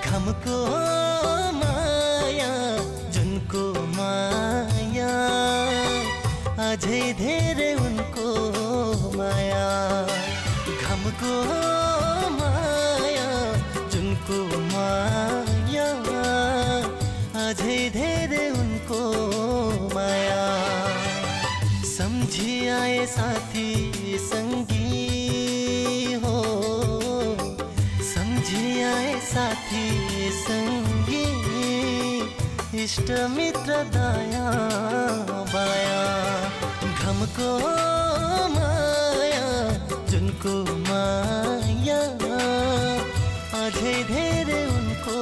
घमको माया जुनको माया अझै धेरै उनको माया घमको माया जुनको माया अझै धेरै उनको माया सम्झी आए साथी संगी हो सम्झी आए साथी संगी इष्ट मित्र दया बाया घमको माया जुनको माया अझै धेरै उनको